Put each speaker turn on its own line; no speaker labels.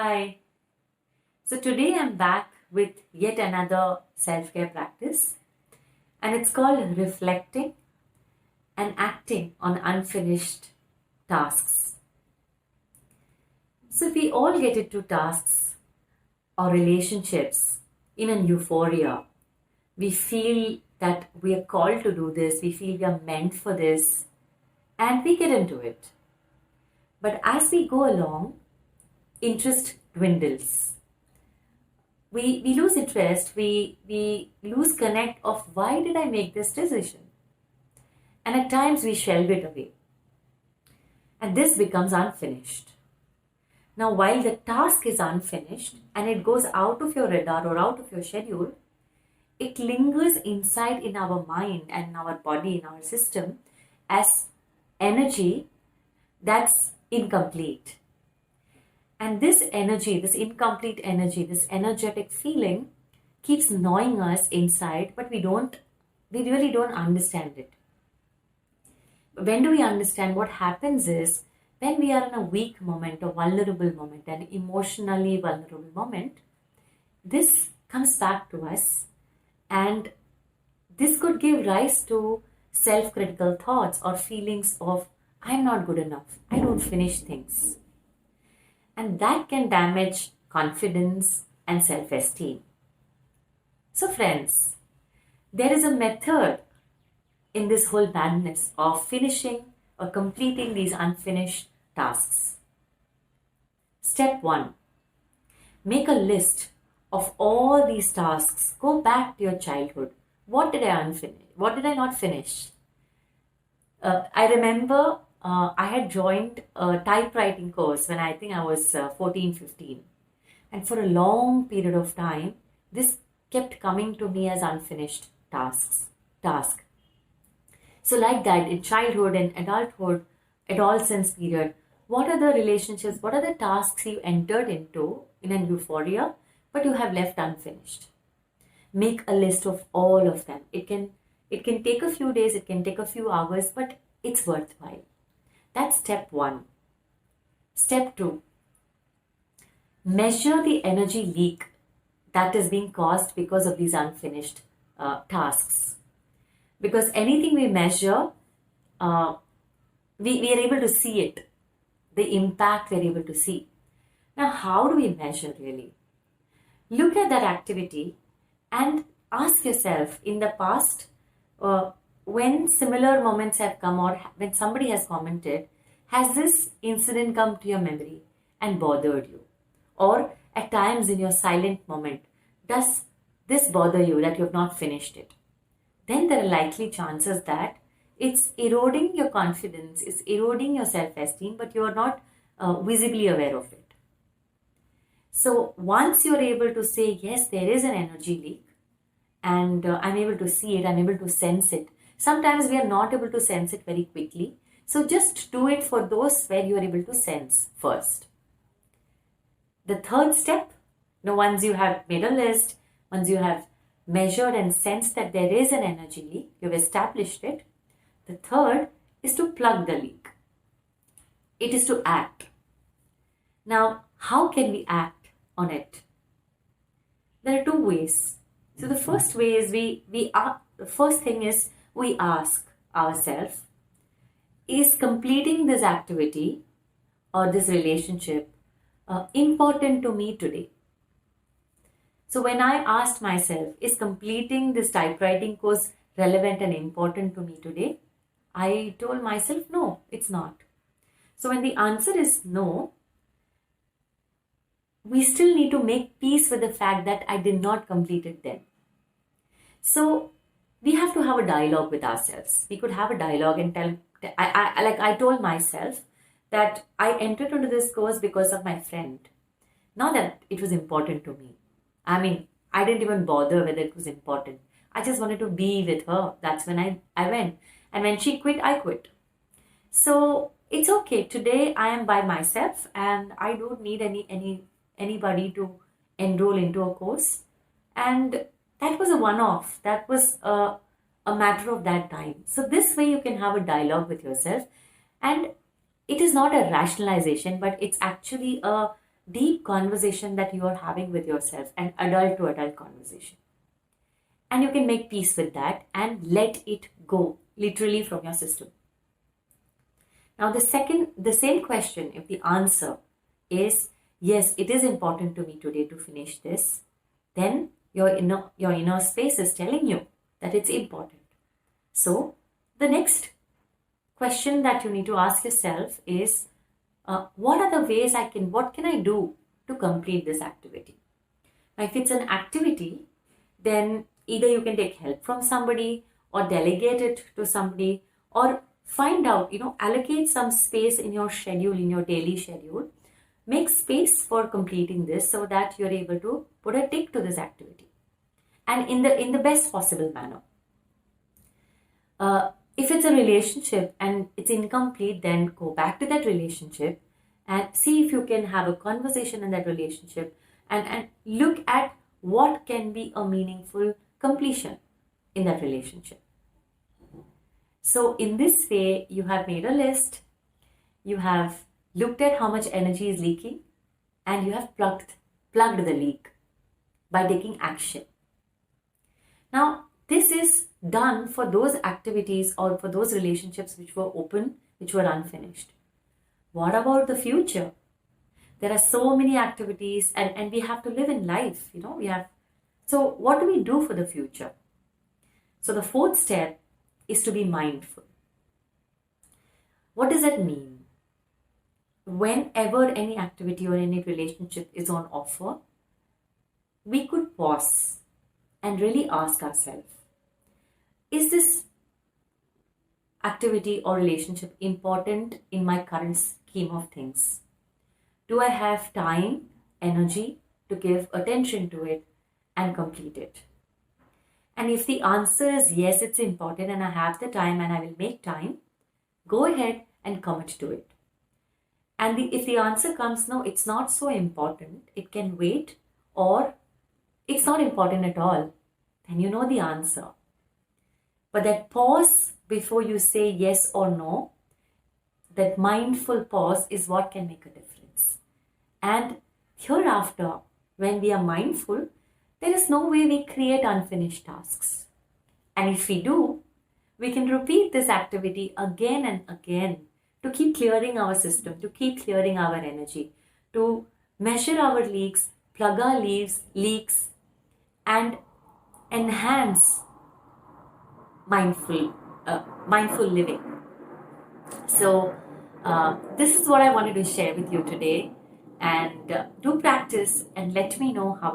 Hi. So today I'm back with yet another self-care practice, and it's called reflecting and acting on unfinished tasks. So we all get into tasks or relationships in an euphoria. We feel that we are called to do this, we feel we are meant for this, and we get into it. But as we go along, interest dwindles. We lose interest, we lose connect of why did I make this decision? And at times we shelve it away. And this becomes unfinished. Now, while the task is unfinished and it goes out of your radar or out of your schedule, it lingers inside in our mind and in our body, in our system, as energy that's incomplete. And this energy, this incomplete energy, this energetic feeling keeps gnawing us inside, but we really don't understand it. When do we understand? What happens is when we are in a weak moment, a vulnerable moment, an emotionally vulnerable moment, this comes back to us, and this could give rise to self-critical thoughts or feelings of, I'm not good enough, I don't finish things. And that can damage confidence and self-esteem. So friends, there is a method in this whole madness of finishing or completing these unfinished tasks. Step 1. Make a list of all these tasks. Go back to your childhood. What did I unfinish? What did I not finish? I remember I had joined a typewriting course when I think I was 14, 15. And for a long period of time, this kept coming to me as unfinished task. So like that, in childhood and adulthood, adolescence period, what are the relationships, what are the tasks you entered into in an euphoria, but you have left unfinished? Make a list of all of them. It can take a few days, it can take a few hours, but it's worthwhile. That's step 1. Step 2. Measure the energy leak that is being caused because of these unfinished tasks. Because anything we measure, we are able to see it. The impact we're able to see. Now, how do we measure really? Look at that activity and ask yourself, in the past, when similar moments have come or when somebody has commented, has this incident come to your memory and bothered you? Or at times in your silent moment, does this bother you that you have not finished it? Then there are likely chances that it's eroding your confidence, it's eroding your self-esteem, but you are not visibly aware of it. So once you're able to say, yes, there is an energy leak, and I'm able to see it, I'm able to sense it. Sometimes we are not able to sense it very quickly. So just do it for those where you are able to sense first. The third step, once you have made a list, once you have measured and sensed that there is an energy leak, you've established it. The third is to plug the leak. It is to act. Now, how can we act on it? There are 2 ways. So the first way is the first thing is we ask ourselves, is completing this activity or this relationship important to me today? So when I asked myself, is completing this typewriting course relevant and important to me today? I told myself, no, it's not. So when the answer is no, we still need to make peace with the fact that I did not complete it then. So we have to have a dialogue with ourselves. We could have a dialogue and tell, I told myself that I entered into this course because of my friend. Not that it was important to me. I mean, I didn't even bother whether it was important. I just wanted to be with her. That's when I went. And when she quit, I quit. So it's okay. Today I am by myself and I don't need anybody to enroll into a course. And that was a one-off. That was a matter of that time. So this way you can have a dialogue with yourself. And it is not a rationalization, but it's actually a deep conversation that you are having with yourself, an adult to adult conversation. And you can make peace with that and let it go literally from your system. Now, the same question, if the answer is yes, it is important to me today to finish this, then your inner space is telling you that it's important. So, the next question that you need to ask yourself is, what are the ways what can I do to complete this activity? Now, if it's an activity, then either you can take help from somebody or delegate it to somebody, or find out, allocate some space in your schedule, in your daily schedule. Make space for completing this so that you're able to put a tick to this activity, and in the best possible manner. If it's a relationship and it's incomplete, then go back to that relationship and see if you can have a conversation in that relationship, and look at what can be a meaningful completion in that relationship. So in this way, you have made a list, you have looked at how much energy is leaking, and you have plugged the leak by taking action. Now, this is done for those activities or for those relationships which were open, which were unfinished. What about the future? There are so many activities, and we have to live in life, So what do we do for the future? So the fourth step is to be mindful. What does that mean? Whenever any activity or any relationship is on offer, we could pause and really ask ourselves, is this activity or relationship important in my current scheme of things? Do I have time, energy to give attention to it and complete it? And if the answer is yes, it's important and I have the time and I will make time, go ahead and commit to it. And if the answer comes, no, it's not so important, it can wait, or it's not important at all, then you know the answer. But that pause before you say yes or no, that mindful pause is what can make a difference. And hereafter, when we are mindful, there is no way we create unfinished tasks. And if we do, we can repeat this activity again and again to keep clearing our system, to keep clearing our energy, to measure our leaks, plug our leaks, and enhance mindful living. So this is what I wanted to share with you today, and do practice and let me know how